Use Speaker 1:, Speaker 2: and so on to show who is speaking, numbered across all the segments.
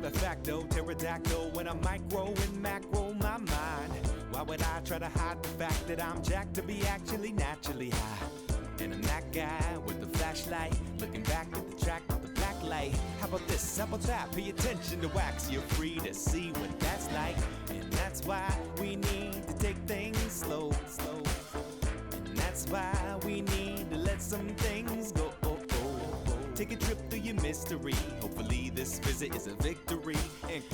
Speaker 1: de facto pterodactyl when I'm micro and macro my mind. Why would I try to hide the fact that I'm jacked to be actually naturally high? And I'm that guy with the flashlight, looking back at the track with the black light. How about this, how about that? Pay attention to wax, you're free to see what that's like. And that's why we need to take things slow, slow. And that's why we need to let some things go. Take a trip through your mystery. Hopefully this visit is a victory.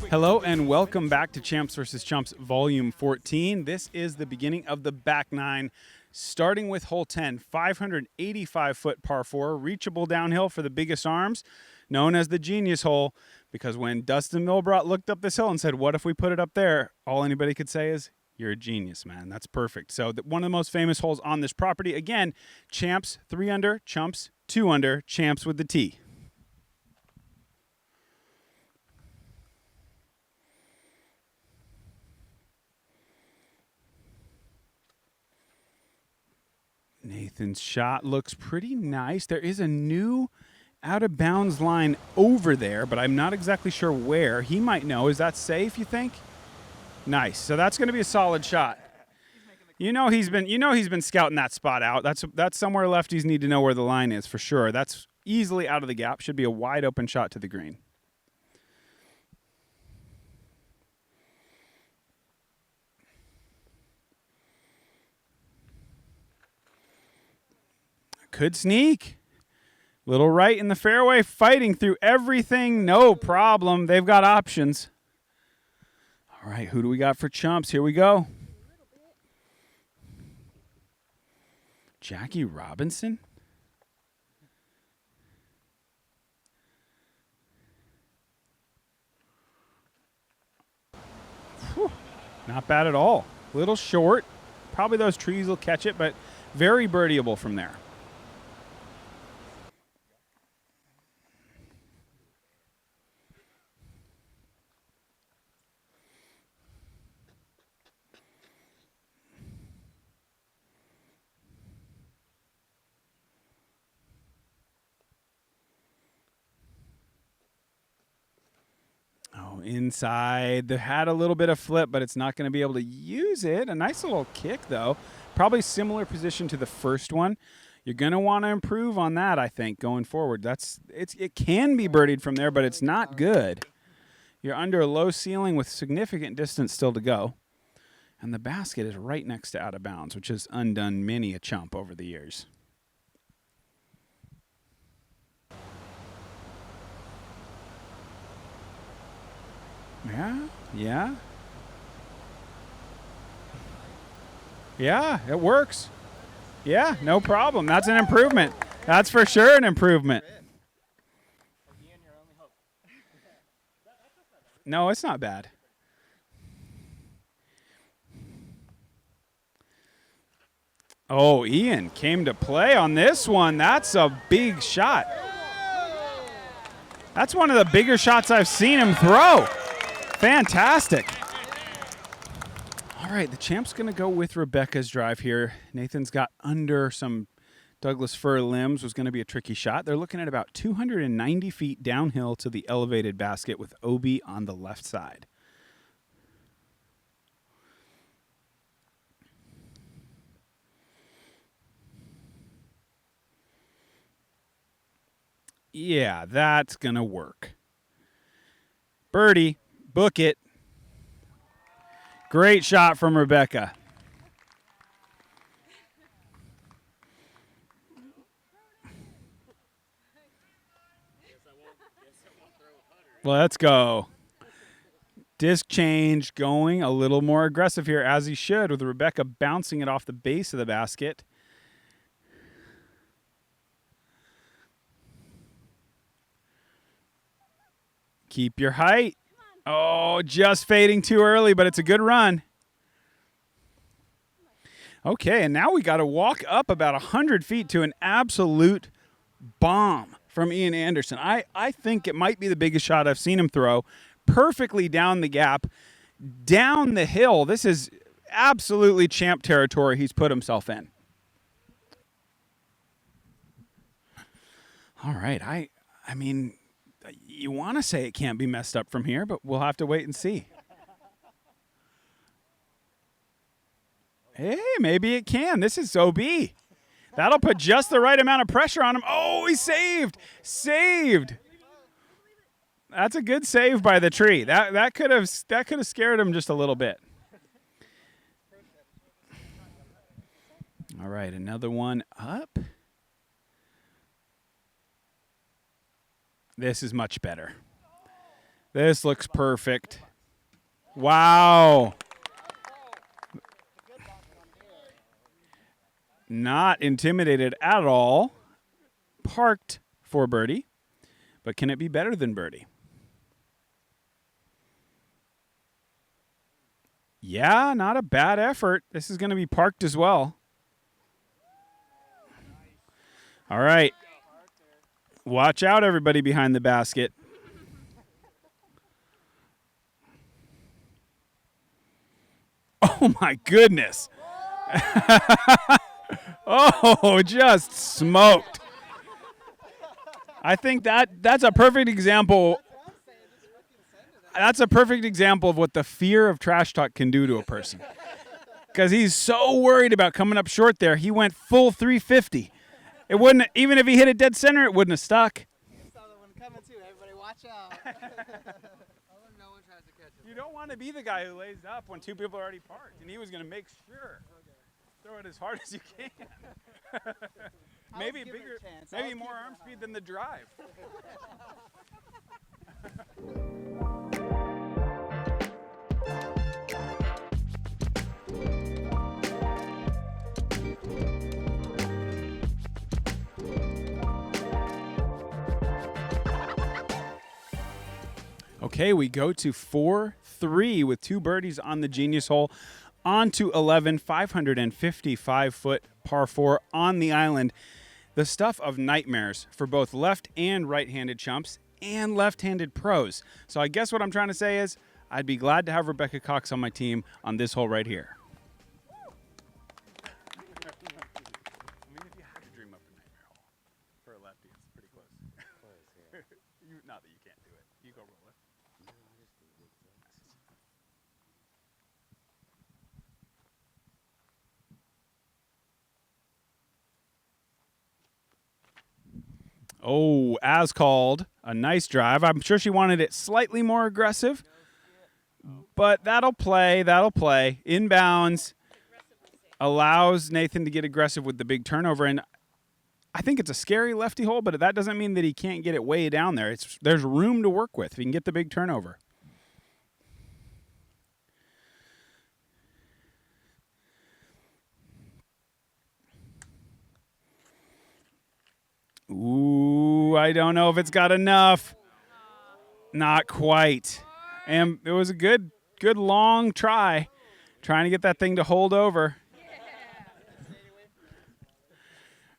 Speaker 2: Hello and welcome back to Champs vs. Chumps Volume 14. This is the beginning of the back nine, starting with hole 10, 585-foot par 4, reachable downhill for the biggest arms, known as the genius hole, because when Dustin Milbrot looked up this hill and said, what if we put it up there, all anybody could say is, you're a genius, man. That's perfect. So one of the most famous holes on this property, again, Champs 3 under, Chumps 2 under, Champs with the T. Nathan's shot looks pretty nice. There is a new out-of-bounds line over there, but I'm not exactly sure where. He might know. Is that safe, you think? Nice. So that's going to be a solid shot. You know he's been scouting that spot out. That's somewhere lefties need to know where the line is for sure. That's easily out of the gap. Should be a wide open shot to the green. Could sneak. Little right in the fairway, fighting through everything. No problem. They've got options. All right, who do we got for Chumps? Here we go. Jackie Robinson? Whew, not bad at all. Little short. Probably those trees will catch it, but very birdieable from there. Inside. They had a little bit of flip, but it's not going to be able to use it. A nice little kick, though. Probably similar position to the first one. You're going to want to improve on that, I think, going forward. It can be birdied from there, but it's not good. You're under a low ceiling with significant distance still to go. And the basket is right next to out of bounds, which has undone many a chump over the years. Yeah, it works. Yeah, no problem. That's an improvement. That's for sure an improvement. No, it's not bad. Oh, Ian came to play on this one. That's a big shot. That's one of the bigger shots I've seen him throw. Fantastic. All right, the champ's going to go with Rebecca's drive here. Nathan's got under some Douglas fir limbs. Was going to be a tricky shot. They're looking at about 290 feet downhill to the elevated basket with Obi on the left side. Yeah, that's going to work. Birdie. Book it. Great shot from Rebecca. Let's go. Disc change going a little more aggressive here, as he should, with Rebecca bouncing it off the base of the basket. Keep your height. Oh, just fading too early, but it's a good run. Okay, and now we got to walk up about 100 feet to an absolute bomb from Ian Anderson. I think it might be the biggest shot I've seen him throw. Perfectly down the gap, down the hill. This is absolutely champ territory he's put himself in. All right, I mean, You want to say it can't be messed up from here, but we'll have to wait and see. Hey, maybe it can. This is OB. That'll put just the right amount of pressure on him. Oh, he saved. Saved. That's a good save by the tree. That could have scared him just a little bit. All right, another one up. This is much better. This looks perfect. Wow. Not intimidated at all. Parked for birdie. But can it be better than birdie? Yeah, not a bad effort. This is going to be parked as well. All right. Watch out, everybody behind the basket. Oh, my goodness. Oh, just smoked. I think that's a perfect example. That's a perfect example of what the fear of trash talk can do to a person. Because he's so worried about coming up short there, he went full 350. It wouldn't, even if he hit it dead center, it wouldn't have stuck.
Speaker 3: You saw that one coming too. Everybody watch out. No one tries to catch it.
Speaker 2: You don't want to be the guy who lays up when two people are already parked, and he was going to make sure. Throw it as hard as you can. Maybe bigger, maybe more arm speed than the drive. Okay, we go to 4-3 with 2 birdies on the Genius hole. On to 11, 555-foot par 4 on the island. The stuff of nightmares for both left and right-handed chumps and left-handed pros. So I guess what I'm trying to say is I'd be glad to have Rebecca Cox on my team on this hole right here. I mean, if you had to dream up a nightmare hole for a lefty, it's pretty close. Not that you can't do it. You go roll it. Oh, as called, a nice drive. I'm sure she wanted it slightly more aggressive, but that'll play. Inbounds allows Nathan to get aggressive with the big turnover, and I think it's a scary lefty hole, but that doesn't mean that he can't get it way down there. There's room to work with if he can get the big turnover. Ooh, I don't know if it's got enough. Not quite. And it was a good long try, trying to get that thing to hold over.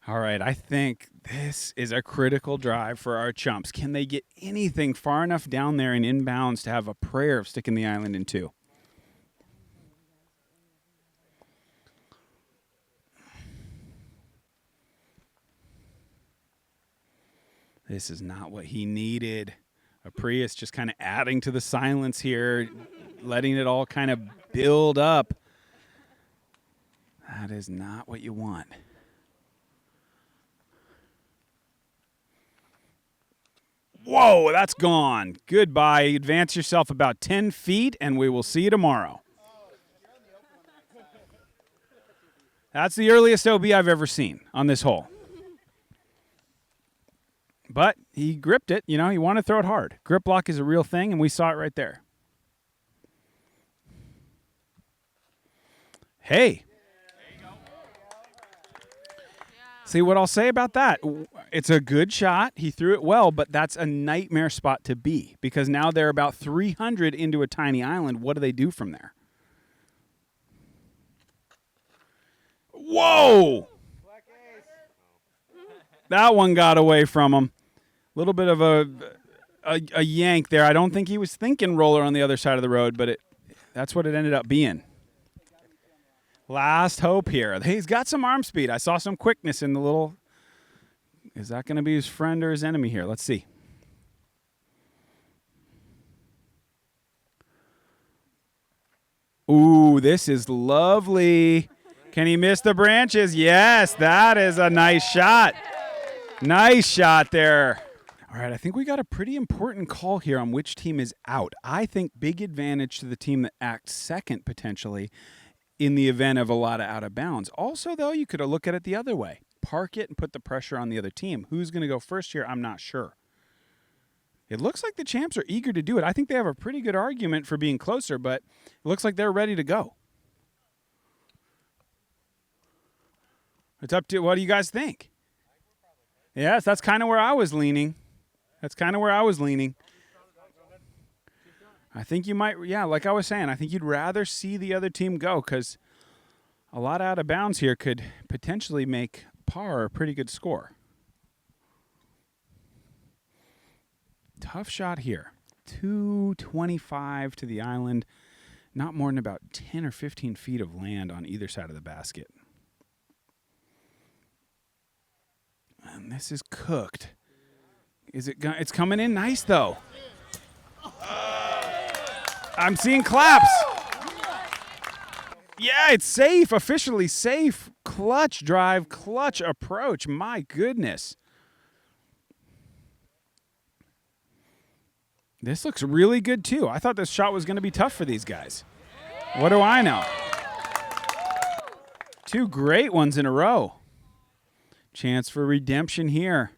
Speaker 2: All right, I think this is a critical drive for our chumps. Can they get anything far enough down there and inbounds to have a prayer of sticking the island in 2? This is not what he needed. A Prius just kind of adding to the silence here, letting it all kind of build up. That is not what you want. Whoa, that's gone. Goodbye. Advance yourself about 10 feet, and we will see you tomorrow. That's the earliest OB I've ever seen on this hole. But he gripped it. You know, you want to throw it hard. Grip block is a real thing, and we saw it right there. Hey. See what I'll say about that? It's a good shot. He threw it well, but that's a nightmare spot to be because now they're about 300 into a tiny island. What do they do from there? Whoa! That one got away from him. A little bit of a yank there. I don't think he was thinking roller on the other side of the road, but that's what it ended up being. Last hope here. He's got some arm speed. I saw some quickness in the little. Is that going to be his friend or his enemy here? Let's see. Ooh, this is lovely. Can he miss the branches? Yes, that is a nice shot. Nice shot there. All right, I think we got a pretty important call here on which team is out. I think big advantage to the team that acts second potentially in the event of a lot of out of bounds. Also, though, you could look at it the other way. Park it and put the pressure on the other team. Who's going to go first here? I'm not sure. It looks like the Champs are eager to do it. I think they have a pretty good argument for being closer, but it looks like they're ready to go. It's up to, what do you guys think? Yes, that's kind of where I was leaning. I think you might, yeah, like I was saying, I think you'd rather see the other team go because a lot out of bounds here could potentially make par a pretty good score. Tough shot here. 225 to the island. Not more than about 10 or 15 feet of land on either side of the basket. And this is cooked. It's coming in nice, though. I'm seeing claps. Yeah, it's safe. Officially safe. Clutch drive, clutch approach. My goodness. This looks really good, too. I thought this shot was going to be tough for these guys. What do I know? Two great ones in a row. Chance for redemption here.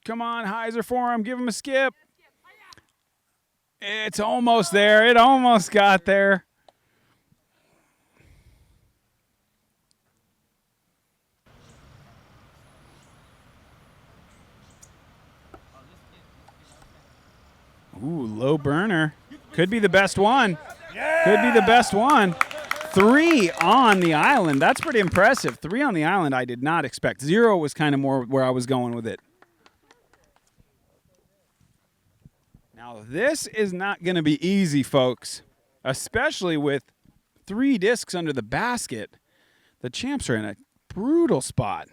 Speaker 2: Come on, Heiser for him. Give him a skip. It's almost there. It almost got there. Ooh, low burner. Could be the best one. Could be the best one. 3 on the island. That's pretty impressive. 3 on the island I did not expect. 0 was kind of more where I was going with it. Now, this is not going to be easy, folks, especially with 3 discs under the basket. The Champs are in a brutal spot.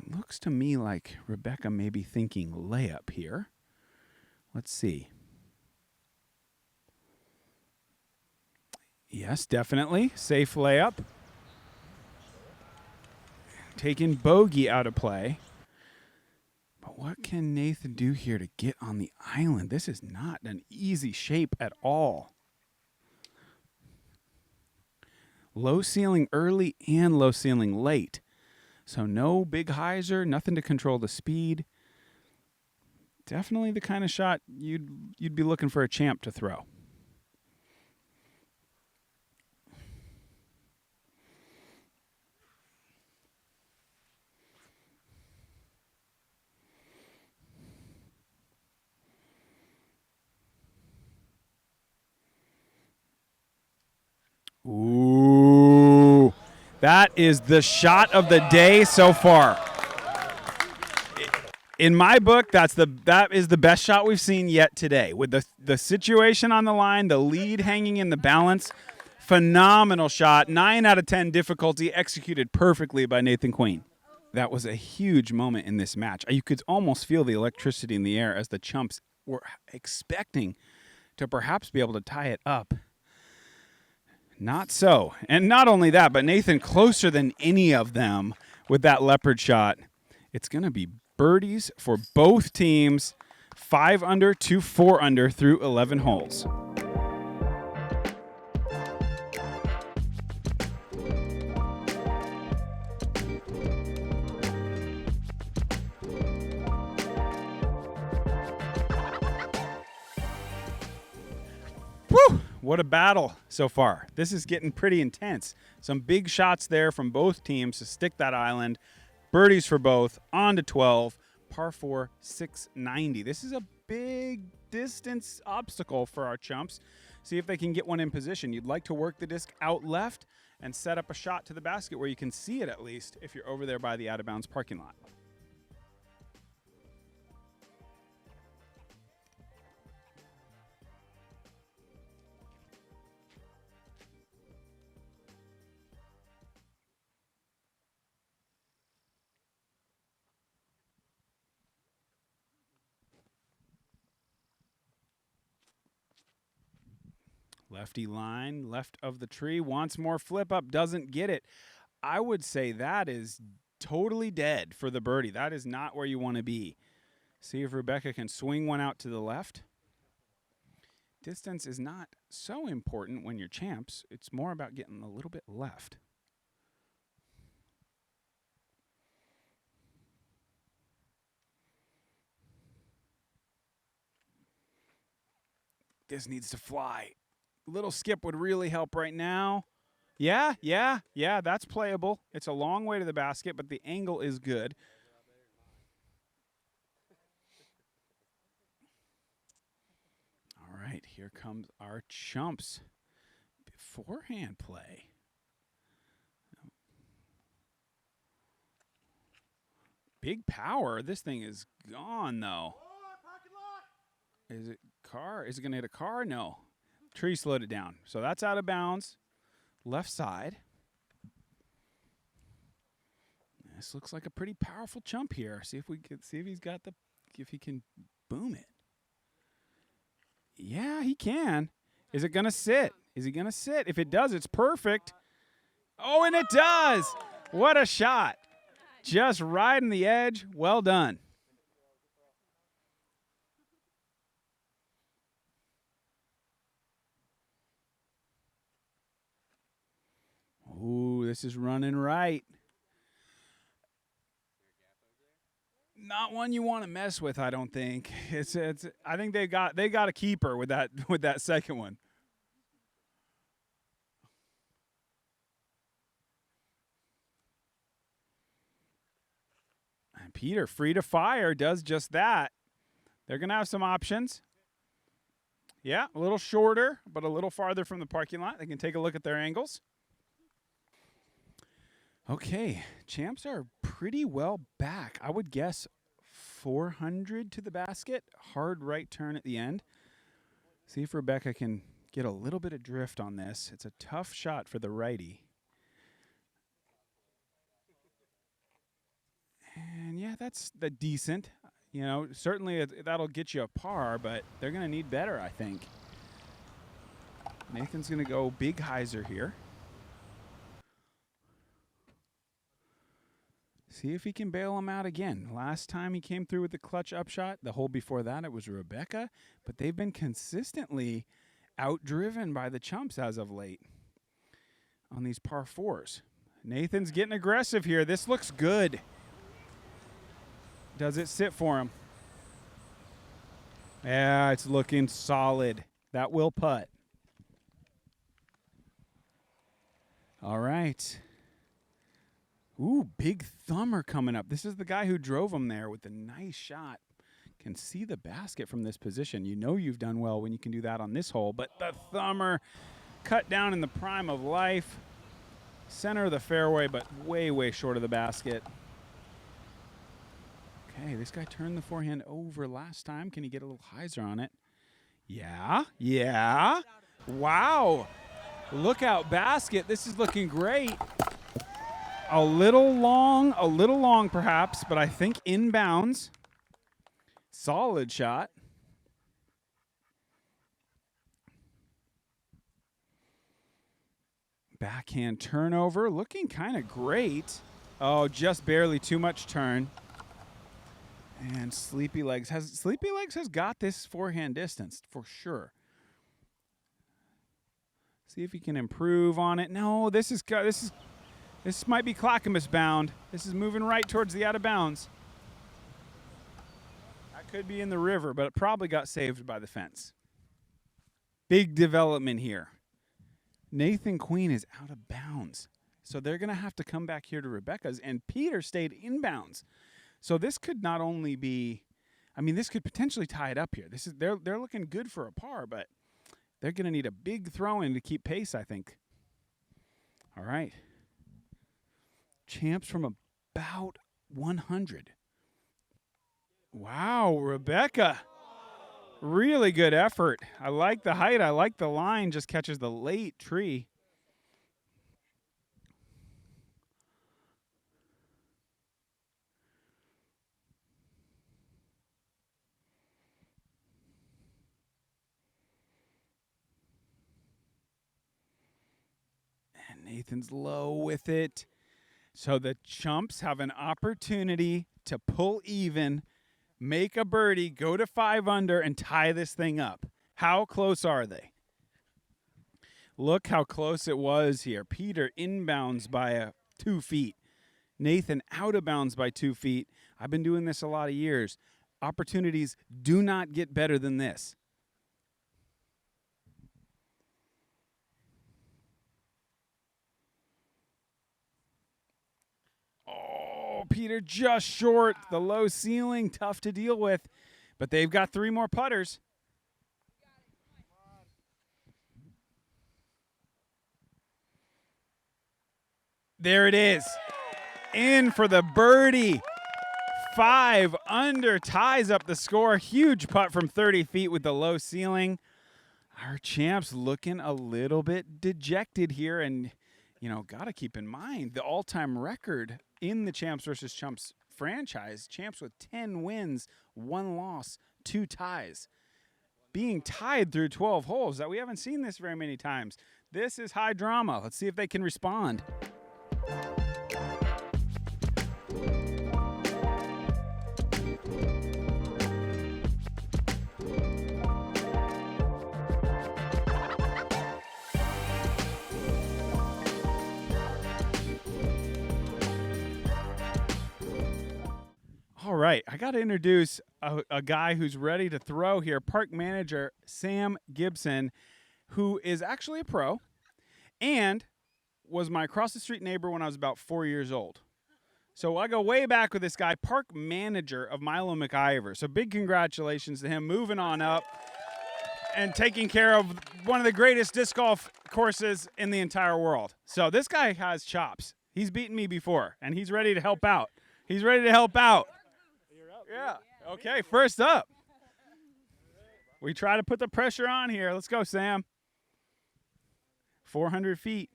Speaker 2: It looks to me like Rebecca may be thinking layup here. Let's see. Yes, definitely. Safe layup. Taking bogey out of play. But what can Nathan do here to get on the island? This is not an easy shape at all. Low ceiling early and low ceiling late. So no big hyzer, nothing to control the speed. Definitely the kind of shot you'd be looking for a champ to throw. Ooh, that is the shot of the day so far. In my book, that is the best shot we've seen yet today. With the situation on the line, the lead hanging in the balance, phenomenal shot. 9 out of 10 difficulty, executed perfectly by Nathan Queen. That was a huge moment in this match. You could almost feel the electricity in the air as the Chumps were expecting to perhaps be able to tie it up. Not so. And not only that, but Nathan closer than any of them with that leopard shot. It's going to be birdies for both teams. 5 under to 4 under through 11 holes. Woo! What a battle so far. This is getting pretty intense. Some big shots there from both teams to stick that island. Birdies for both. On to 12. Par 4, 690. This is a big distance obstacle for our Chumps. See if they can get one in position. You'd like to work the disc out left and set up a shot to the basket where you can see it at least if you're over there by the out-of-bounds parking lot. Lefty line, left of the tree, wants more flip up, doesn't get it. I would say that is totally dead for the birdie. That is not where you want to be. See if Rebecca can swing one out to the left. Distance is not so important when you're champs. It's more about getting a little bit left. This needs to fly. Little skip would really help right now. Yeah, that's playable. It's a long way to the basket, but the angle is good. All right, here comes our Chumps. Forehand play. Big power. This thing is gone, though. Is it car? Is it going to hit a car? No. Tree slowed it down. So that's out of bounds. Left side. This looks like a pretty powerful chump here. See if he's got if he can boom it. Yeah, he can. Is it going to sit? Is he going to sit? If it does, it's perfect. Oh, and it does. What a shot. Just riding the edge. Well done. Ooh, this is running right. Not one you want to mess with, I don't think. I think they got a keeper with that second one. And Peter, free to fire, does just that. They're going to have some options. Yeah, a little shorter, but a little farther from the parking lot. They can take a look at their angles. Okay, champs are pretty well back. I would guess 400 to the basket. Hard right turn at the end. See if Rebecca can get a little bit of drift on this. It's a tough shot for the righty. And yeah, that's the decent. You know, certainly that'll get you a par, but they're going to need better, I think. Nathan's going to go big hyzer here. See if he can bail him out again. Last time he came through with the clutch upshot, the hole before that it was Rebecca, but they've been consistently outdriven by the Chumps as of late on these par fours. Nathan's getting aggressive here. This looks good. Does it sit for him? Yeah, it's looking solid. That will putt. All right. Ooh, big thumber coming up. This is the guy who drove him there with the nice shot. Can see the basket from this position. You know you've done well when you can do that on this hole. But the thumber cut down in the prime of life. Center of the fairway, but way, way short of the basket. Okay, this guy turned the forehand over last time. Can he get a little hyzer on it? Yeah. Wow. Look out basket. This is looking great. A little long perhaps, but I think inbounds. Solid shot. Backhand turnover, looking kind of great. Oh, just barely too much turn. And Sleepy Legs has got this forehand distance for sure. See if he can improve on it. No, this might be Clackamas bound. This is moving right towards the out of bounds. That could be in the river, but it probably got saved by the fence. Big development here. Nathan Queen is out of bounds. So they're going to have to come back here to Rebecca's, and Peter stayed inbounds. So this could not only be, this could potentially tie it up here. They're looking good for a par, but they're going to need a big throw-in to keep pace, I think. All right. Champs from about 100. Wow, Rebecca. Really good effort. I like the height. I like the line. Just catches the late tree. Nathan's low with it. So the Chumps have an opportunity to pull even, make a birdie, go to 5 under, and tie this thing up. How close are they? Look how close it was here. Peter inbounds by 2 feet. Nathan out of bounds by 2 feet. I've been doing this a lot of years. Opportunities do not get better than this. Oh, Peter just short. The low ceiling, tough to deal with. But they've got 3 more putters. There it is. In for the birdie. 5 under, ties up the score. Huge putt from 30 feet with the low ceiling. Our champs looking a little bit dejected here. And, you know, got to keep in mind the all-time record in the Champs versus Chumps franchise. Champs with 10 wins, 1 loss, 2 ties. Being tied through 12 holes. That we haven't seen this very many times. This is high drama. Let's see if they can respond. All right, I got to introduce a guy who's ready to throw here, park manager Sam Gibson, who is actually a pro and was my across-the-street neighbor when I was about 4 years old. So I go way back with this guy, park manager of Milo McIver. So big congratulations to him, moving on up and taking care of one of the greatest disc golf courses in the entire world. So this guy has chops. He's beaten me before, and he's ready to help out. He's ready to help out. Yeah. Okay, first up. We try to put the pressure on here. Let's go, Sam. 400 feet.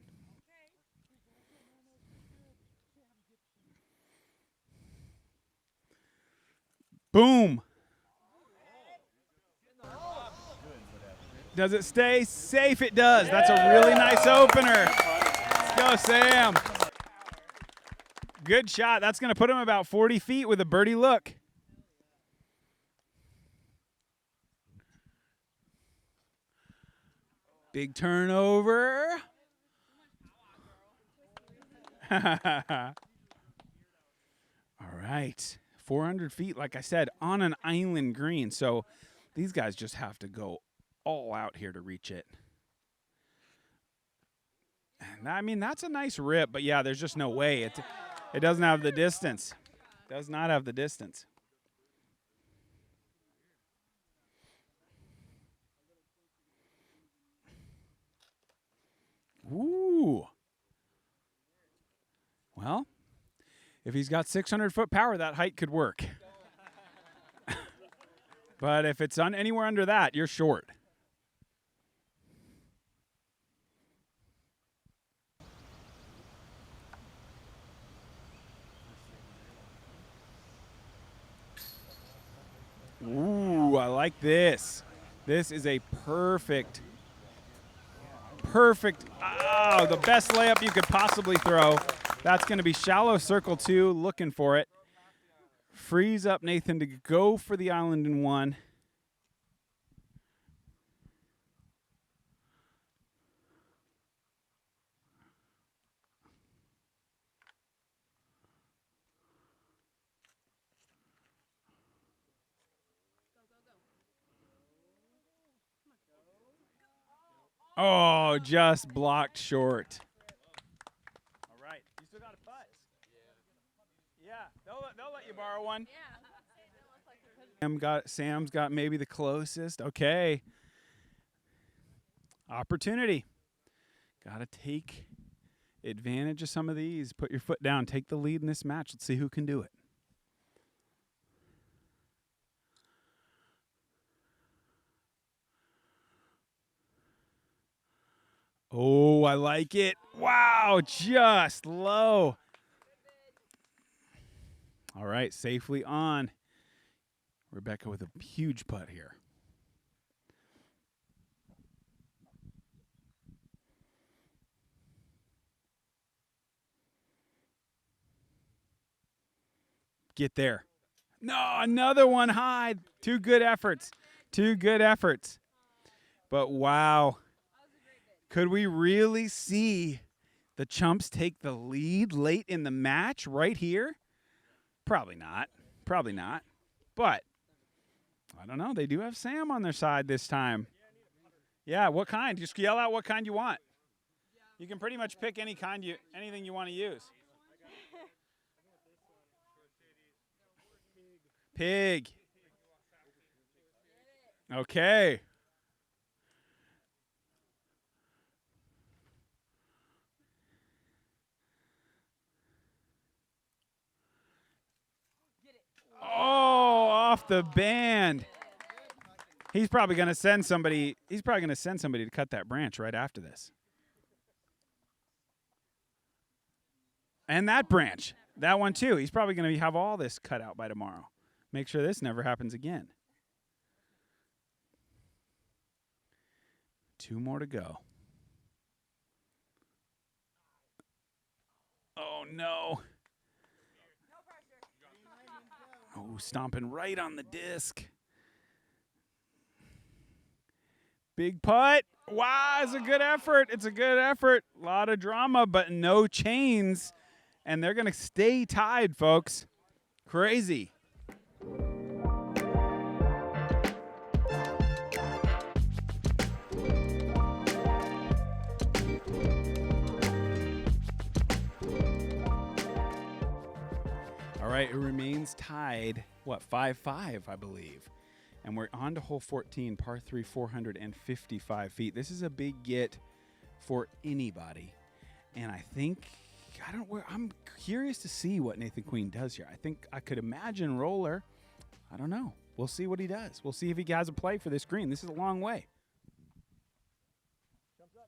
Speaker 2: Boom. Does it stay safe? It does. That's a really nice opener. Let's go, Sam. Good shot. That's going to put him about 40 feet with a birdie look. Big turnover. All right. 400 feet, like I said, on an island green. So these guys just have to go all out here to reach it. And I mean, that's a nice rip, but yeah, there's just no way. It doesn't have the distance. Does not have the distance. Ooh. Well, if he's got 600-foot power, that height could work. But if it's anywhere under that, you're short. Ooh, I like this. This is a perfect, the best layup you could possibly throw. That's going to be shallow circle 2, looking for it. Frees up Nathan to go for the island in 1. Oh, just blocked short. All right. You still got a putt? Yeah. They'll let you borrow one. Sam's got maybe the closest. Okay. Opportunity. Got to take advantage of some of these. Put your foot down. Take the lead in this match. Let's see who can do it. Oh, I like it. Wow, just low. All right, safely on. Rebecca with a huge putt here. Get there. No, another one high. Two good efforts. Two good efforts. But wow. Could we really see the Chumps take the lead late in the match right here? Probably not. Probably not. But I don't know. They do have Sam on their side this time. Yeah, what kind? Just yell out what kind you want. You can pretty much pick any kind anything you want to use. Pig. Okay. Oh, off the band. He's probably going to send somebody. He's probably going to send somebody to cut that branch right after this. And that branch. That one too. He's probably going to have all this cut out by tomorrow. Make sure this never happens again. 2 more to go. Oh, no. Oh, stomping right on the disc. Big putt. Wow, it's a good effort. It's a good effort. A lot of drama, but no chains. And they're going to stay tied, folks. Crazy. All right, it remains tied, 5-5, I believe. And we're on to hole 14, par 3, 455 feet. This is a big get for anybody. And I'm curious to see what Nathan Queen does here. I could imagine roller. I don't know. We'll see what he does. We'll see if he has a play for this green. This is a long way.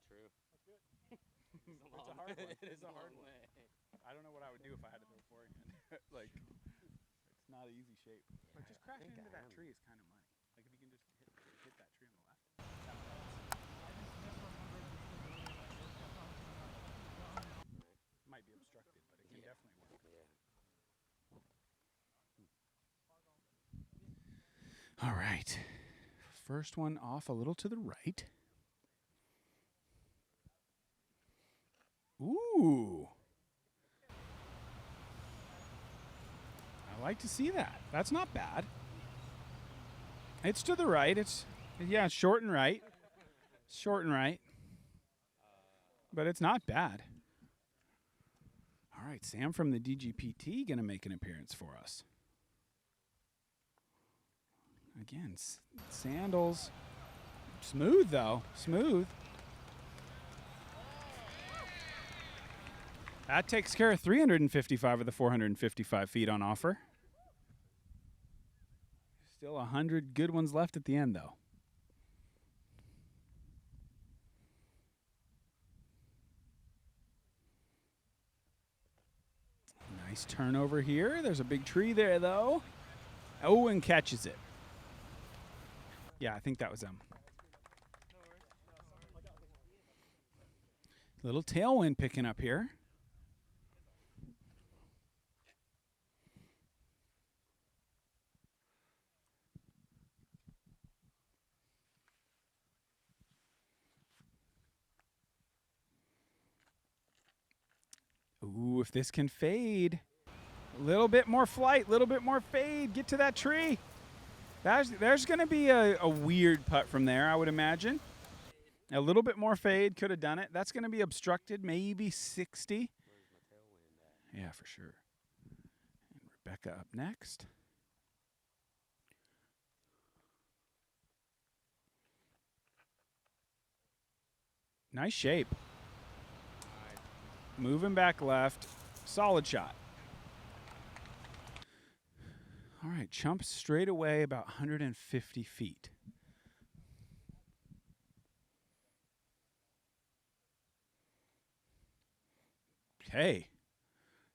Speaker 4: True.
Speaker 2: It is a hard way. I don't know what I would do if I had to throw forehand. It's not an easy shape. But just cracking into that tree is kind of money. Like if you can just hit that tree on the left. Might be obstructed, but it can definitely work. All right. First one off a little to the right. Ooh. I like to see that. That's not bad. It's to the right. It's short and right. Short and right. But it's not bad. All right, Sam from the DGPT going to make an appearance for us. Again, sandals. Smooth, though. Smooth. That takes care of 355 of the 455 feet on offer. Still 100 good ones left at the end, though. Nice turnover here. There's a big tree there, though. Oh, and catches it. Yeah, I think that was him. Little tailwind picking up here. Ooh, if this can fade. A little bit more flight, a little bit more fade. Get to that tree. There's going to be a weird putt from there, I would imagine. A little bit more fade could have done it. That's going to be obstructed, maybe 60. Yeah, for sure. And Rebecca up next. Nice shape. Moving back left. Solid shot. All right, Chumps straight away about 150 feet. Hey,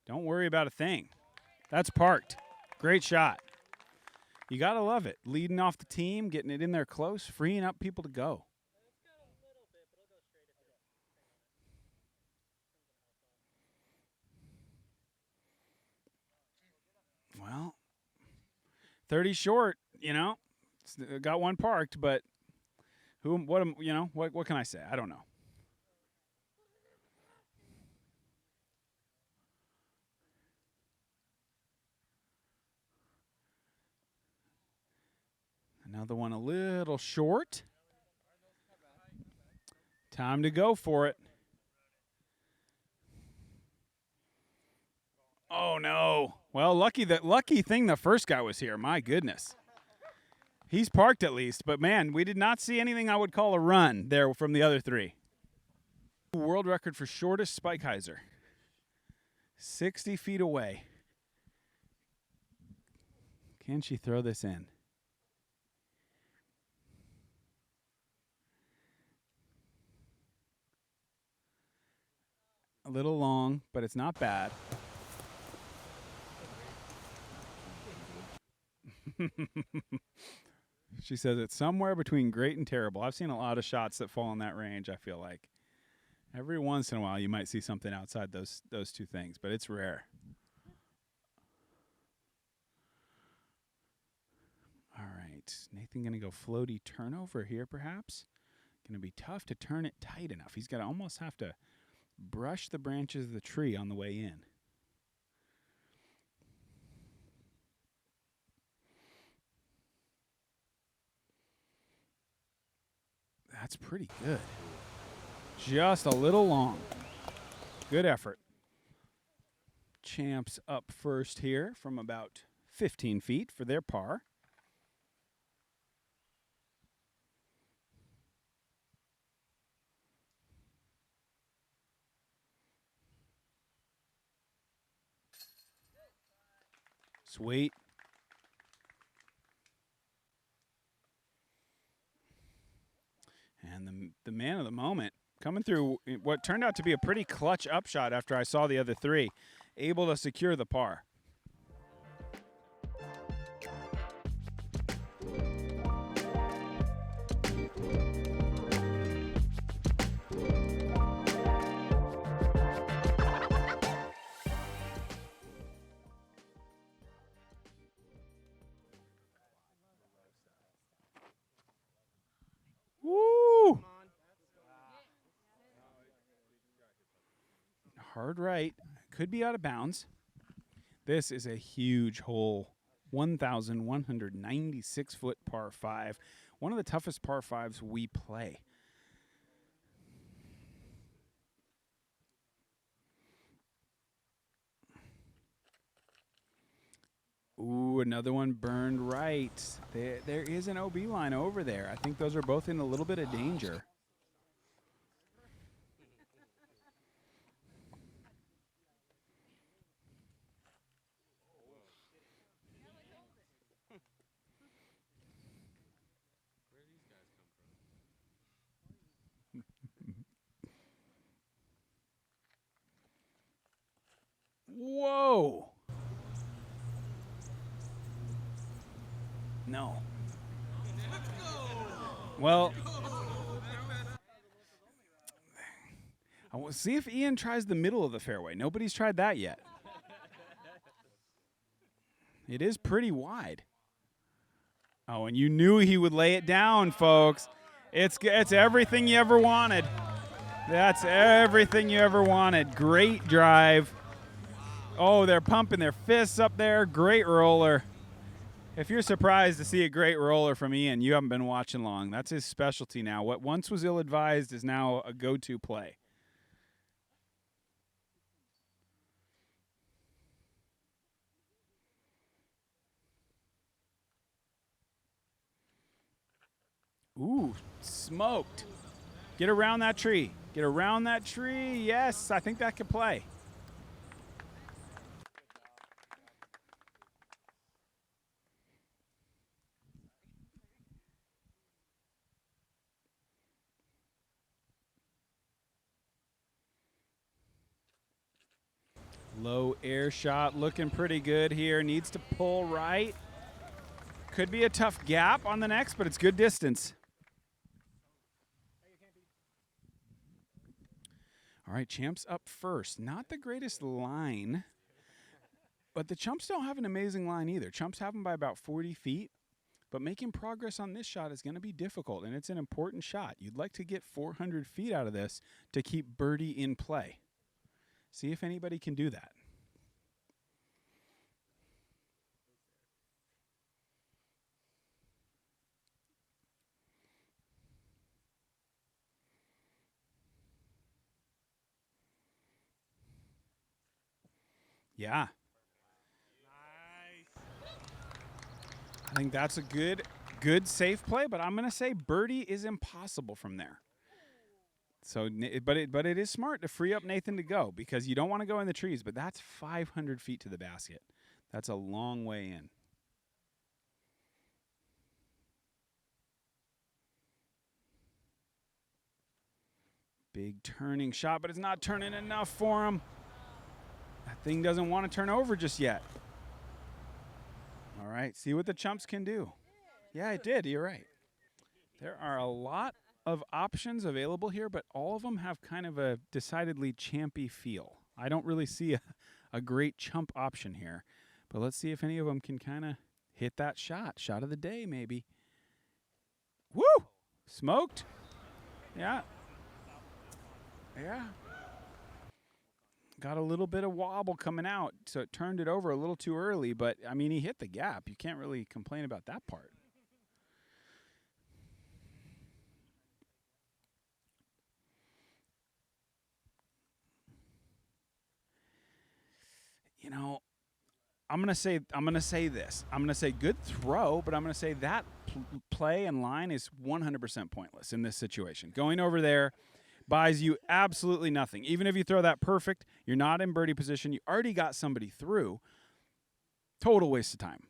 Speaker 2: don't worry about a thing. That's parked. Great shot. You got to love it. Leading off the team, getting it in there close, freeing up people to go. Well, 30 short, got one parked, but what can I say? I don't know. Another one a little short. Time to go for it. Oh, no. Well, lucky thing the first guy was here. My goodness. He's parked at least. But, man, we did not see anything I would call a run there from the other three. World record for shortest spike hyzer. 60 feet away. Can she throw this in? A little long, but it's not bad. She says it's somewhere between great and terrible. I've seen a lot of shots that fall in that range, I feel like. Every once in a while you might see something outside those two things, but it's rare. All right. Nathan going to go floaty turnover here, perhaps. Going to be tough to turn it tight enough. He's going to almost have to brush the branches of the tree on the way in. That's pretty good. Just a little long. Good effort. Champs up first here from about 15 feet for their par. Sweet. And the man of the moment coming through what turned out to be a pretty clutch upshot after I saw the other three, able to secure the par. Hard right. Could be out of bounds. This is a huge hole. 1,196-foot par 5. One of the toughest par 5s we play. Ooh, another one burned right. There is an OB line over there. I think those are both in a little bit of danger. Whoa. No. Well, I will see if Ian tries the middle of the fairway. Nobody's tried that yet. It is pretty wide. Oh, and you knew he would lay it down, folks. It's everything you ever wanted. That's everything you ever wanted. Great drive. Oh, they're pumping their fists up there. Great roller. If you're surprised to see a great roller from Ian, you haven't been watching long. That's his specialty now. What once was ill-advised is now a go-to play. Ooh, smoked. Get around that tree. Get around that tree. Yes, I think that could play. Low air shot, looking pretty good here. Needs to pull right. Could be a tough gap on the next, but it's good distance. All right, Champs up first. Not the greatest line. But the Chumps don't have an amazing line either. Chumps have them by about 40 feet. But making progress on this shot is going to be difficult, and it's an important shot. You'd like to get 400 feet out of this to keep birdie in play. See if anybody can do that. Yeah. I think that's a good safe play, but I'm going to say birdie is impossible from there. So, but it is smart to free up Nathan to go because you don't want to go in the trees, but that's 500 feet to the basket. That's a long way in. Big turning shot, but it's not turning enough for him. That thing doesn't want to turn over just yet. All right, see what the Chumps can do. Yeah, it did. You're right. There are a lot of options available here, but all of them have kind of a decidedly champy feel. I don't really see a great chump option here, but let's see if any of them can kind of hit that shot. Shot of the day, maybe. Woo! Smoked. Yeah. Yeah. Got a little bit of wobble coming out, so it turned it over a little too early, but, I mean, he hit the gap. You can't really complain about that part. You know, I'm gonna say this. I'm gonna say good throw, but I'm gonna say that play and line is 100% pointless in this situation. Going over there buys you absolutely nothing. Even if you throw that perfect, you're not in birdie position. You already got somebody through. Total waste of time.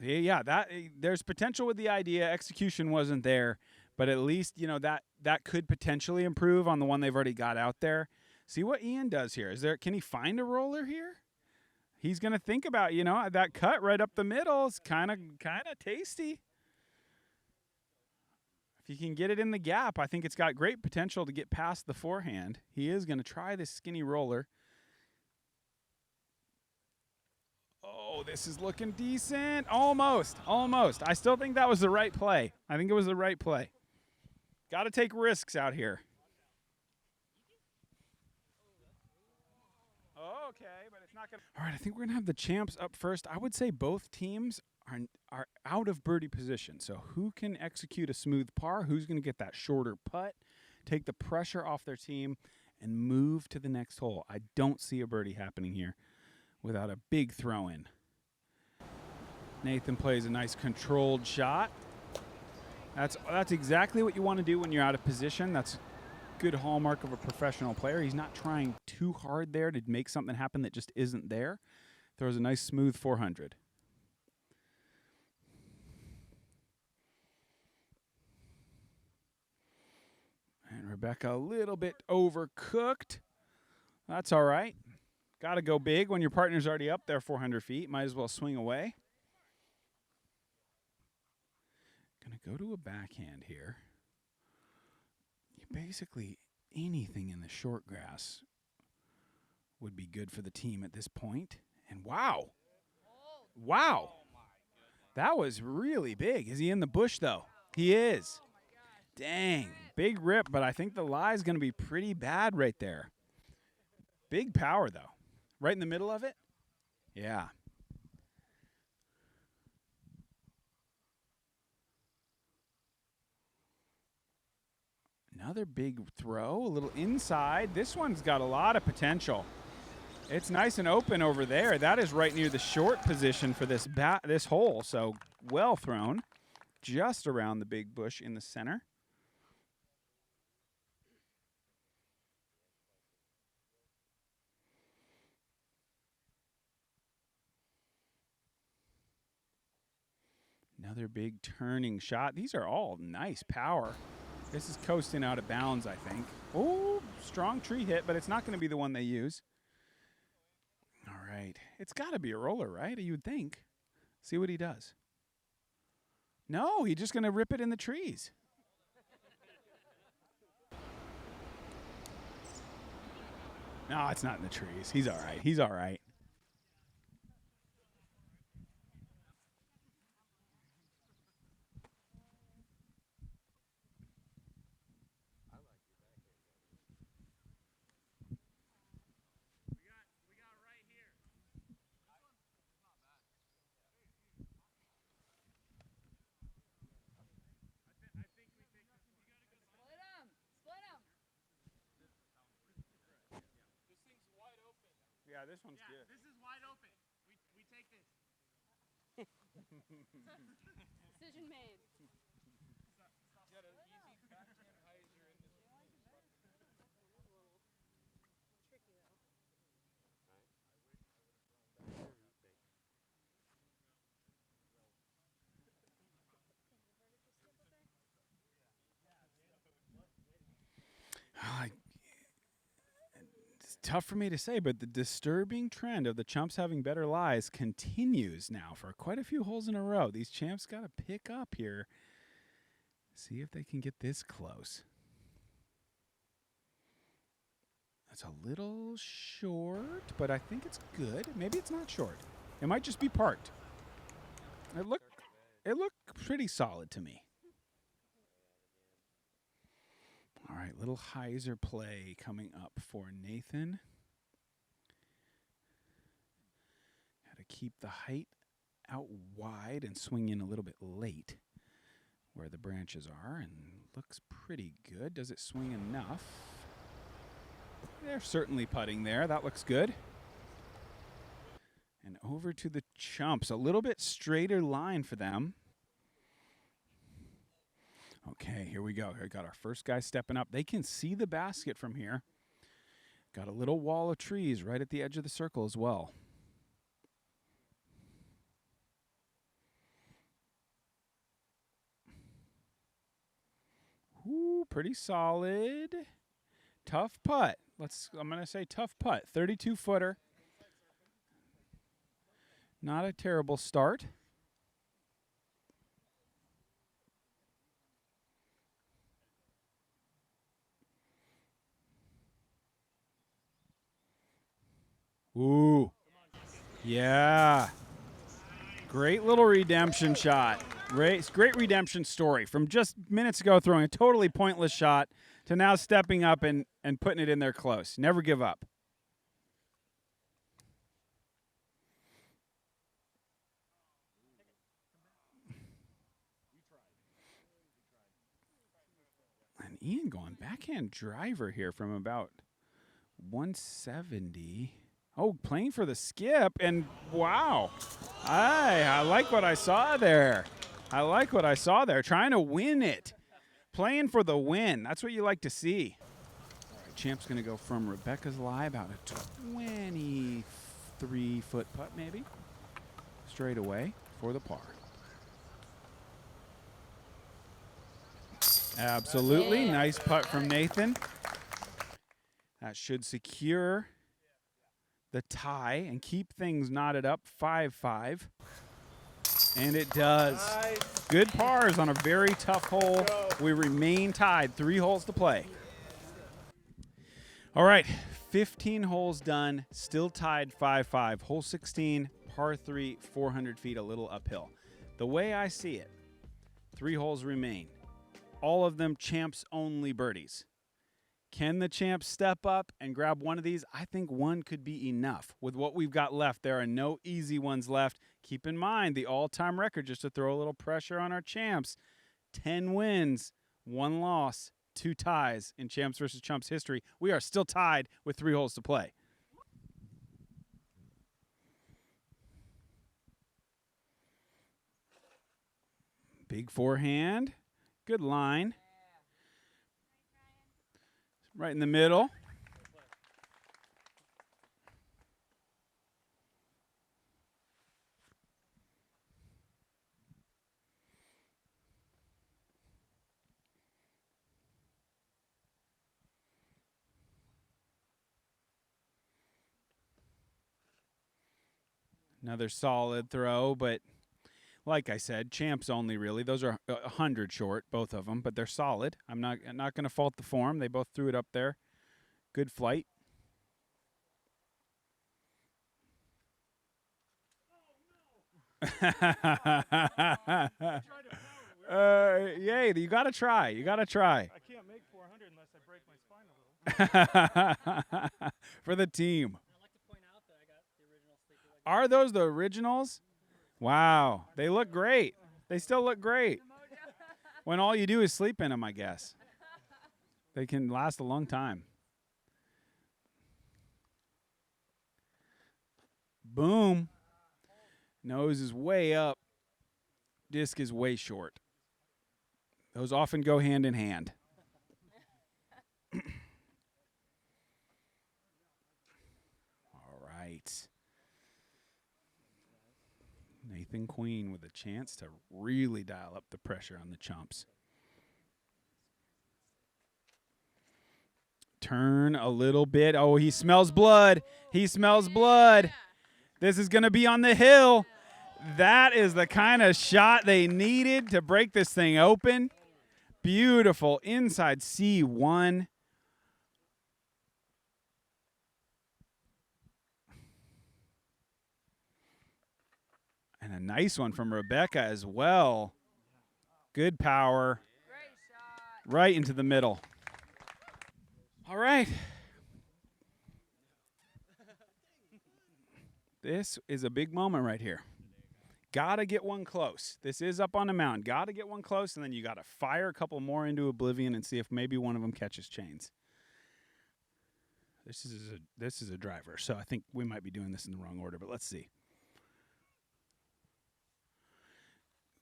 Speaker 2: Yeah, there's potential with the idea. Execution wasn't there, but at least that could potentially improve on the one they've already got out there. See what Ian does here. Can he find a roller here? He's gonna think about that cut right up the middle is kind of tasty. If he can get it in the gap, I think it's got great potential to get past the forehand. He is gonna try this skinny roller. Oh, this is looking decent. Almost. I still think that was the right play. I think it was the right play. Got to take risks out here. Okay, but it's not going to. All right, I think we're going to have the Champs up first. I would say both teams are out of birdie position. So who can execute a smooth par? Who's going to get that shorter putt, take the pressure off their team, and move to the next hole? I don't see a birdie happening here without a big throw-in. Nathan plays a nice controlled shot. That's exactly what you want to do when you're out of position. That's a good hallmark of a professional player. He's not trying too hard there to make something happen that just isn't there. Throws a nice smooth 400. And Rebecca a little bit overcooked. That's all right. Got to go big when your partner's already up there 400 feet. Might as well swing away. Going to go to a backhand here. Basically, anything in the short grass would be good for the team at this point. And wow. Wow. That was really big. Is he in the bush, though? He is. Dang. Big rip, but I think the lie is going to be pretty bad right there. Big power, though. Right in the middle of it? Yeah. Another big throw, a little inside. This one's got a lot of potential. It's nice and open over there. That is right near the short position for this hole, so well thrown. Just around the big bush in the center. Another big turning shot. These are all nice power. This is coasting out of bounds, I think. Oh, strong tree hit, but it's not going to be the one they use. All right. It's got to be a roller, right? You would think. See what he does. No, he's just going to rip it in the trees. No, it's not in the trees. He's all right. He's all right. Yeah, this one's good.
Speaker 4: This is wide open. We take this.
Speaker 5: Decision made.
Speaker 2: It's tough for me to say, but the disturbing trend of the Chumps having better lies continues now for quite a few holes in a row. These Champs got to pick up here. See if they can get this close. That's a little short, but I think it's good. Maybe it's not short. It might just be parked. It looked pretty solid to me. All right, little hyzer play coming up for Nathan. Got to keep the height out wide and swing in a little bit late where the branches are, and looks pretty good. Does it swing enough? They're certainly putting there. That looks good. And over to the Chumps. A little bit straighter line for them. Okay, here we go. Here we got our first guy stepping up. They can see the basket from here. Got a little wall of trees right at the edge of the circle as well. Ooh, pretty solid. Tough putt. I'm going to say tough putt. 32-footer. Not a terrible start. Ooh. Yeah. Great little redemption shot. Great redemption story from just minutes ago throwing a totally pointless shot to now stepping up and putting it in there close. Never give up. And Ian going backhand driver here from about 170. Oh, playing for the skip, and wow. I like what I saw there. I like what I saw there. Trying to win it. Playing for the win. That's what you like to see. All right, Champ's going to go from Rebecca's lie, about a 23-foot putt maybe. Straight away for the par. Absolutely.
Speaker 5: Yeah.
Speaker 2: Nice putt from Nathan. That should secure the tie and keep things knotted up. 5-5. And it does.
Speaker 4: Nice.
Speaker 2: Good pars on a very tough hole. We remain tied. 3 holes to play. All right. 15 holes done. Still tied 5-5. Hole 16, par 3, 400 feet, a little uphill. The way I see it, 3 holes remain. All of them Champs-only birdies. Can the Champs step up and grab one of these? I think one could be enough. With what we've got left, there are no easy ones left. Keep in mind the all-time record, just to throw a little pressure on our Champs. 10 wins, 1 loss, 2 ties in Champs versus Chumps history. We are still tied with 3 holes to play. Big forehand. Good line. Right in the middle. Another solid throw, but Like I said, champs only really. Those are 100 short, both of them, but they're solid. I'm not going to fault the form. They both threw it up there. Good flight. Yay, you got to try. You got to try.
Speaker 4: I can't make 400 unless I break my spine a little.
Speaker 2: For the team.
Speaker 3: I'd like to point out that I got the original sleepy leg.
Speaker 2: Are those the originals? Wow, they look great. They still look great. When all you do is sleep in them, I guess. They can last a long time. Boom. Nose is way up. Disc is way short. Those often go hand in hand. All right. Nathan Queen with a chance to really dial up the pressure on the Chumps. Turn a little bit. Oh, he smells blood. He smells blood. This is going to be on the hill. That is the kind of shot they needed to break this thing open. Beautiful. Inside C1. And a nice one from Rebecca as well. Good power. Right into the middle. All right. This is a big moment right here. Gotta get one close. This is up on a mountain. Gotta get one close, and then you gotta fire a couple more into oblivion and see if maybe one of them catches chains. This is a driver, so I think we might be doing this in the wrong order, but let's see.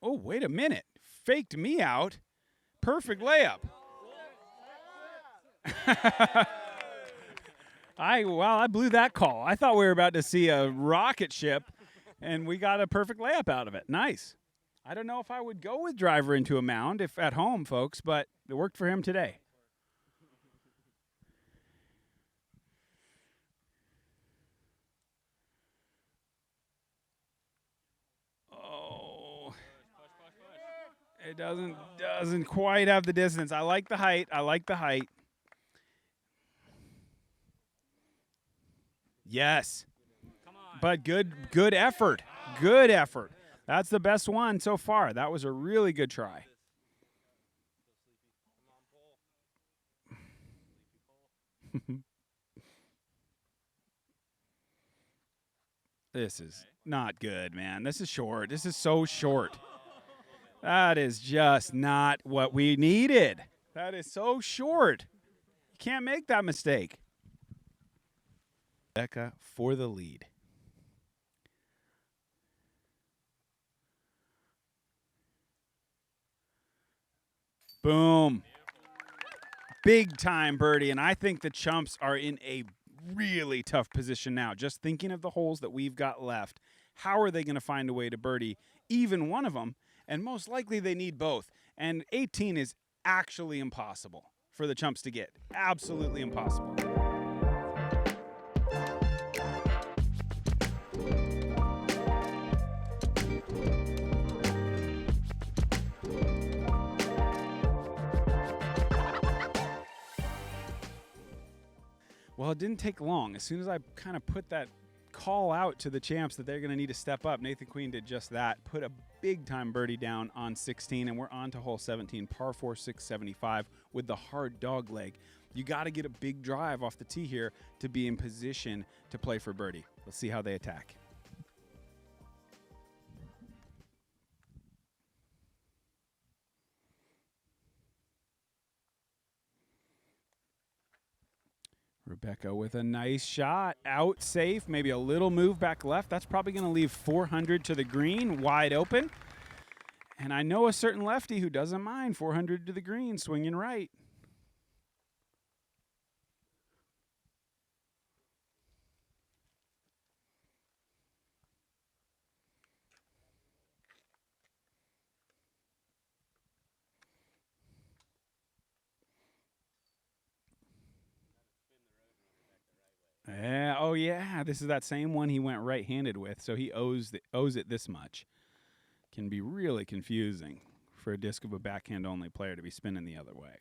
Speaker 2: Oh, wait a minute. Faked me out. Perfect layup. I blew that call. I thought we were about to see a rocket ship, and we got a perfect layup out of it. Nice. I don't know if I would go with driver into a mound if at home, folks, but it worked for him today. Oh. It doesn't quite have the distance. I like the height. Yes. But good effort. Good effort. That's the best one so far. That was a really good try. This is not good, man. This is short. This is so short. That is just not what we needed. That is so short. You can't make that mistake. Becca for the lead. Boom. Big time birdie, and I think the Chumps are in a really tough position now. Just thinking of the holes that we've got left, how are they going to find a way to birdie even one of them? And most likely they need both. And 18 is actually impossible for the Chumps to get. Absolutely impossible. Well, it didn't take long. As soon as I kind of put that call out to the Champs that they're going to need to step up, Nathan Queen did just that. Put a big-time birdie down on 16, and we're on to hole 17, par 4, 675 with the hard dog leg. You got to get a big drive off the tee here to be in position to play for birdie. Let's see how they attack. Rebecca with a nice shot, out safe, maybe a little move back left. That's probably going to leave 400 to the green, wide open. And I know a certain lefty who doesn't mind 400 to the green, swinging right. Yeah, oh yeah, this is that same one he went right-handed with, so he owes it this much. can be really confusing for a disc of a backhand-only player to be spinning the other way.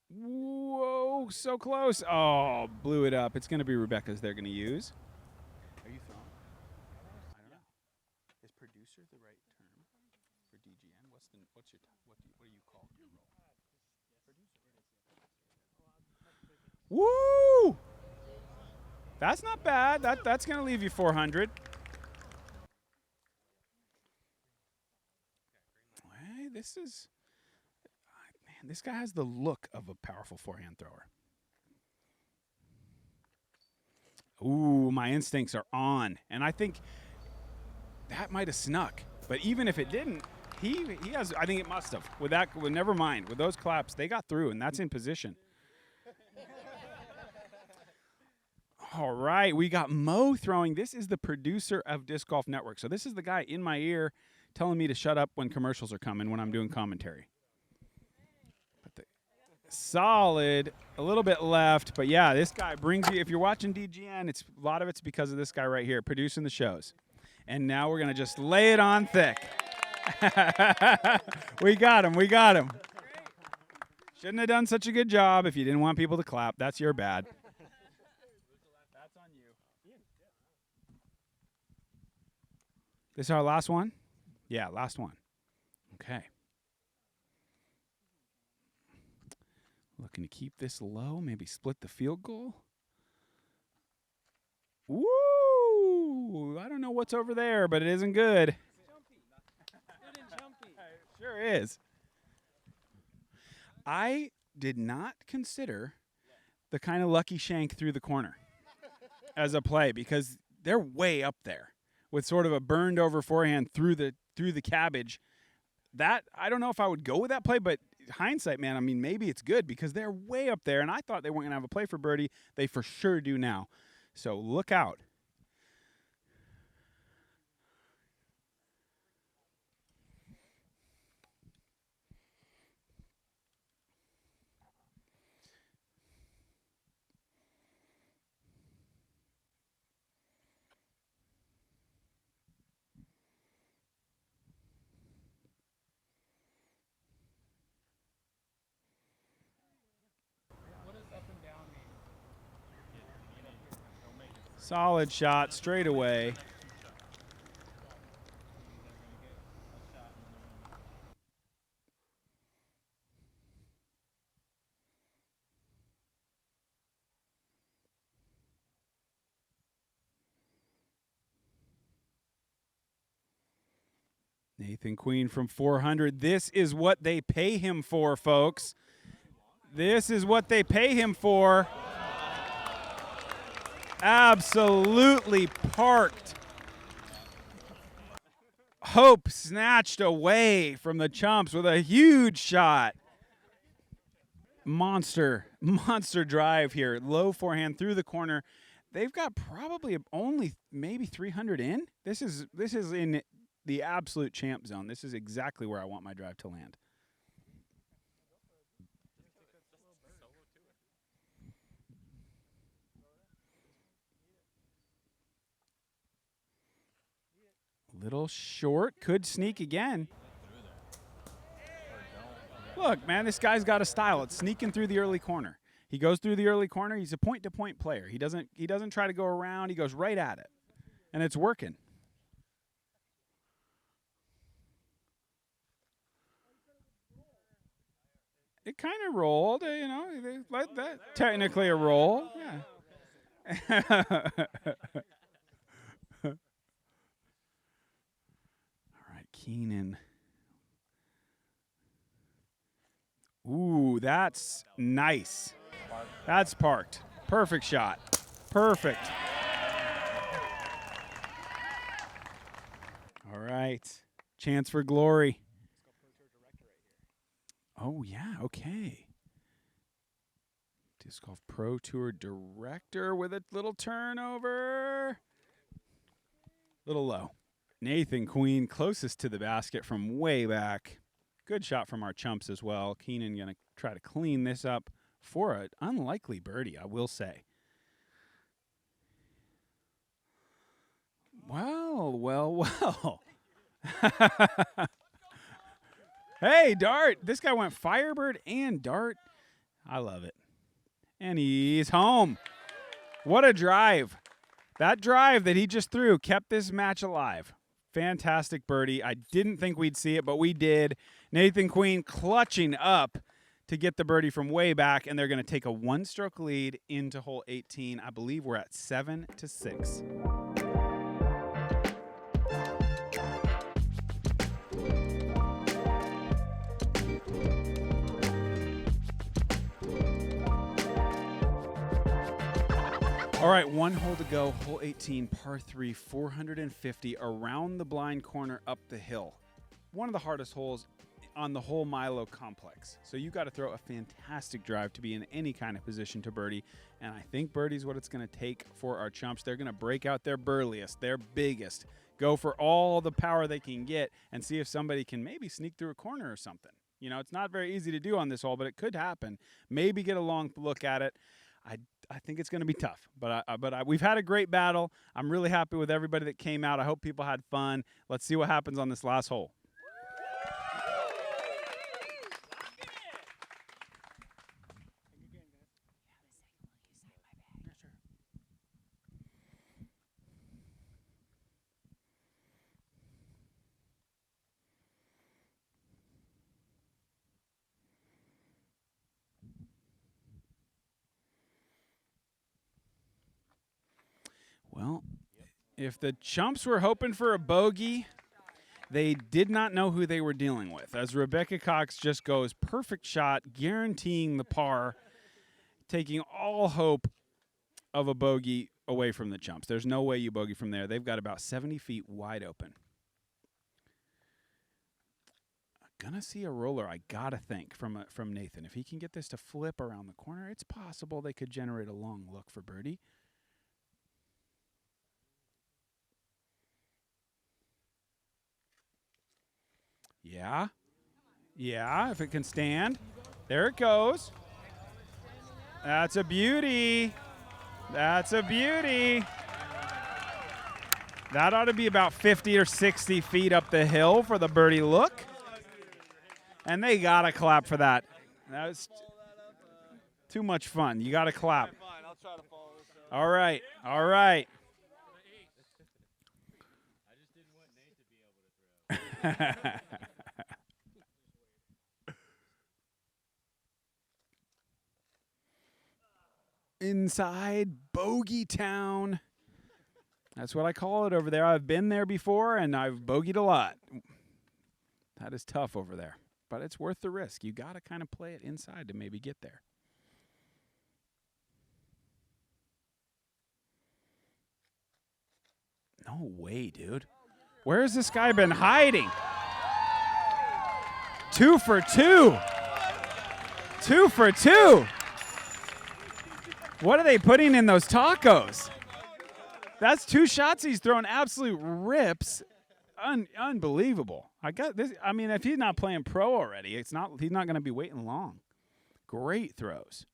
Speaker 2: Whoa, so close. Oh, blew it up. It's going to be Rebecca's they're going to use. Are you throwing? I don't know. Is producer the right term for DGN? What do you call your role? Woo! That's not bad. That's going to leave you 400. Hey, this is man, this guy has the look of a powerful forehand thrower. Ooh, my instincts are on. And I think that might have snuck. But even if it didn't, he has, I think it must have. With that, never mind. With those claps, they got through, and that's in position. All right, we got Mo throwing. This is the producer of Disc Golf Network. So this is the guy in my ear telling me to shut up when commercials are coming when I'm doing commentary. Solid, a little bit left, but yeah, this guy brings you. If you're watching DGN, a lot of it's because of this guy right here producing the shows. And now we're gonna just lay it on thick. We got him. Shouldn't have done such a good job if you didn't want people to clap. That's your bad. That's on you. This is our last one? Yeah, last one. Okay. Looking to keep this low, maybe split the field goal. Woo! I don't know what's over there, but it isn't good. It sure is. I did not consider the kind of lucky shank through the corner as a play because they're way up there with sort of a burned over forehand through the cabbage. That I don't know if I would go with that play, but hindsight, man, I mean, maybe it's good because they're way up there, and I thought they weren't going to have a play for birdie. They for sure do now. So look out. Solid shot, straight away. Nathan Queen from 400. This is what they pay him for, folks. This is what they pay him for. Absolutely parked. Hope snatched away from the Chumps with a huge shot. Monster drive here. Low forehand through the corner. They've got probably only maybe 300 in. This is in the absolute champ zone. This is exactly where I want my drive to land. Little short, could sneak again. Look, man, this guy's got a style. It's sneaking through the early corner. He goes through the early corner. He's a point-to-point player. He doesn't try to go around. He goes right at it, and it's working. It kind of rolled, you know. That technically a roll, yeah. Keenan. Ooh, that's nice. That's parked. Perfect shot. Perfect. All right. Chance for glory. Oh, yeah, okay. Disc Golf Pro Tour Director with a little turnover. Little low. Nathan Queen, closest to the basket from way back. Good shot from our Chumps as well. Keenan going to try to clean this up for an unlikely birdie, I will say. Well. Hey, dart. This guy went Firebird and dart. I love it. And he's home. What a drive. That drive that he just threw kept this match alive. Fantastic birdie. I didn't think we'd see it, but we did. Nathan Queen clutching up to get the birdie from way back, and they're going to take a one-stroke lead into hole 18. I believe we're at 7-6. All right, one hole to go. Hole 18, par 3, 450 around the blind corner up the hill. One of the hardest holes on the whole Milo complex. So you got to throw a fantastic drive to be in any kind of position to birdie. And I think birdie's what it's going to take for our chumps. They're going to break out their burliest, their biggest, go for all the power they can get and see if somebody can maybe sneak through a corner or something. You know, it's not very easy to do on this hole, but it could happen. Maybe get a long look at it. I think it's going to be tough, but we've had a great battle. I'm really happy with everybody that came out. I hope people had fun. Let's see what happens on this last hole. Well, if the chumps were hoping for a bogey, they did not know who they were dealing with. As Rebecca Cox just goes, perfect shot, guaranteeing the par, taking all hope of a bogey away from the chumps. There's no way you bogey from there. They've got about 70 feet wide open. Gonna see a roller, I gotta think, from Nathan. If he can get this to flip around the corner, it's possible they could generate a long look for birdie. Yeah. Yeah, if it can stand. There it goes. That's a beauty. That's a beauty. That ought to be about 50 or 60 feet up the hill for the birdie look. And they got to clap for that. That was too much fun. You got to clap. All right. All right. I just didn't want Nate to be able to throw. Inside Bogey Town. That's what I call it over there. I've been there before, and I've bogeyed a lot. That is tough over there, but it's worth the risk. You got to kind of play it inside to maybe get there. No way, dude. Where has this guy been hiding? 2 for 2. 2 for 2. What are they putting in those tacos? That's 2 shots he's throwing absolute rips. Unbelievable. I got this. I mean, if he's not playing pro already, he's not going to be waiting long. Great throws.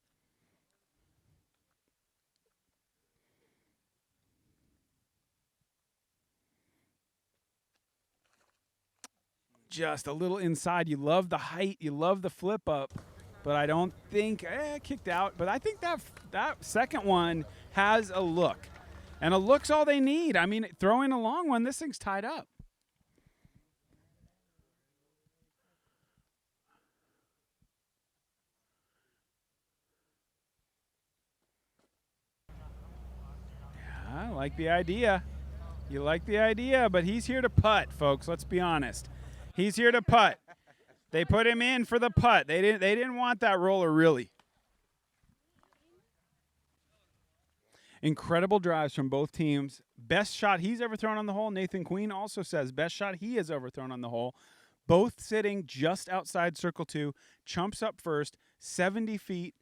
Speaker 2: Just a little inside. You love the height. You love the flip up. But I don't think kicked out. But I think that second one has a look. And a look's all they need. I mean, throwing a long one, this thing's tied up. Yeah, I like the idea. You like the idea, but he's here to putt, folks. Let's be honest. He's here to putt. They put him in for the putt. They didn't want that roller, really. Incredible drives from both teams. Best shot he's ever thrown on the hole. Nathan Queen also says best shot he has ever thrown on the hole. Both sitting just outside circle 2. Chumps up first. 70 feet.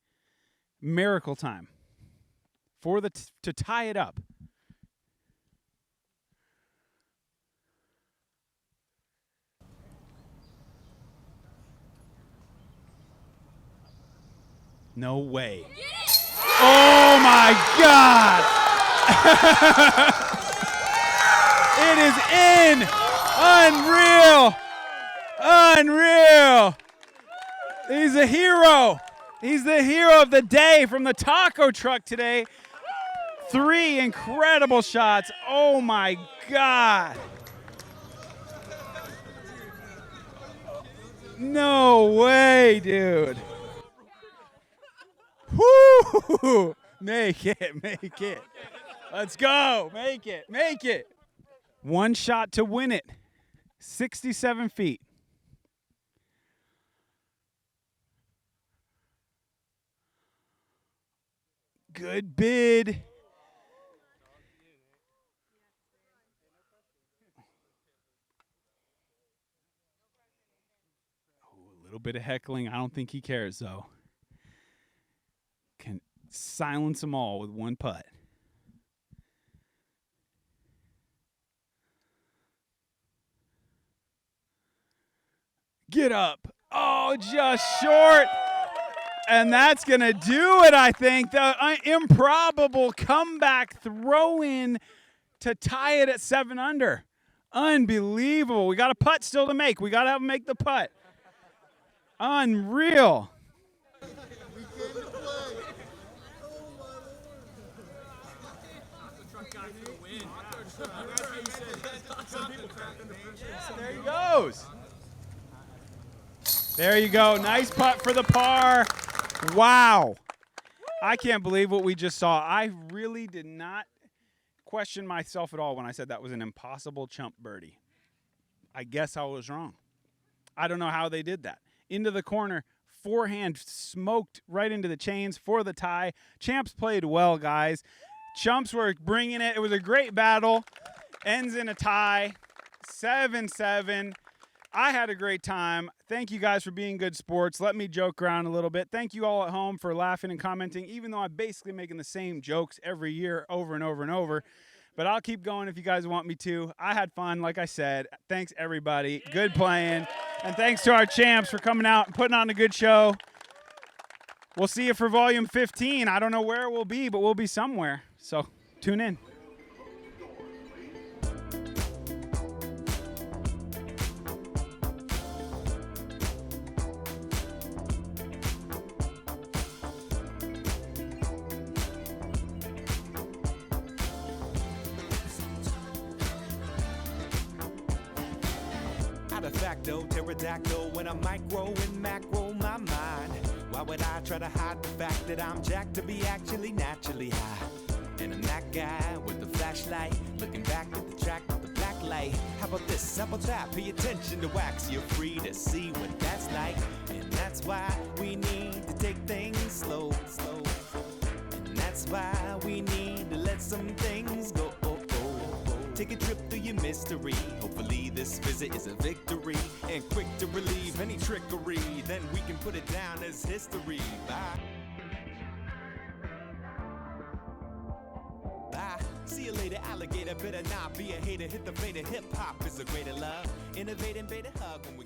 Speaker 2: Miracle time for to tie it up. No way. Oh, my God. It is in. Unreal. Unreal. He's a hero. He's the hero of the day from the taco truck today. 3 incredible shots. Oh my God. No way, dude. Woo! Make it, make it. Let's go. Make it, make it. 1 shot to win it. 67 feet. Good bid. A little bit of heckling. I don't think he cares, though. Can silence them all with 1 putt. Get up. Oh, just short. And that's going to do it, I think. The improbable comeback throw-in to tie it at 7 under. Unbelievable. We got a putt still to make. We got to have him make the putt. Unreal. There he goes. There you go. Nice putt for the par. Wow. I can't believe what we just saw. I really did not question myself at all when I said that was an impossible chump birdie. I guess I was wrong. I don't know how they did that. Into the corner, forehand smoked right into the chains for the tie. Champs played well, guys. Chumps were bringing it. It was a great battle. Ends in a tie, 7-7. I had a great time. Thank you guys for being good sports. Let me joke around a little bit. Thank you all at home for laughing and commenting, even though I'm basically making the same jokes every year over and over and over. But I'll keep going if you guys want me to. I had fun, like I said. Thanks, everybody. Good playing. And thanks to our champs for coming out and putting on a good show. We'll see you for Volume 15. I don't know where we'll be, but we'll be somewhere. So tune in.
Speaker 1: Facto, pterodactyl, when I'm micro and macro my mind. Why would I try to hide the fact that I'm jacked to be actually naturally high? And I'm that guy with the flashlight, looking back at the track with the black light. How about this, how about that? Pay attention to wax, you're free to see what that's like. And that's why we need to take things slow, slow. And that's why we need to let some things go. Take a trip through your mystery. Hopefully this visit is a victory and quick to relieve any trickery. Then we can put it down as history. Bye. Bye. See you later, alligator. Better not be a hater. Hit the fader. Hip hop is a greater love. Innovating, beta hug when we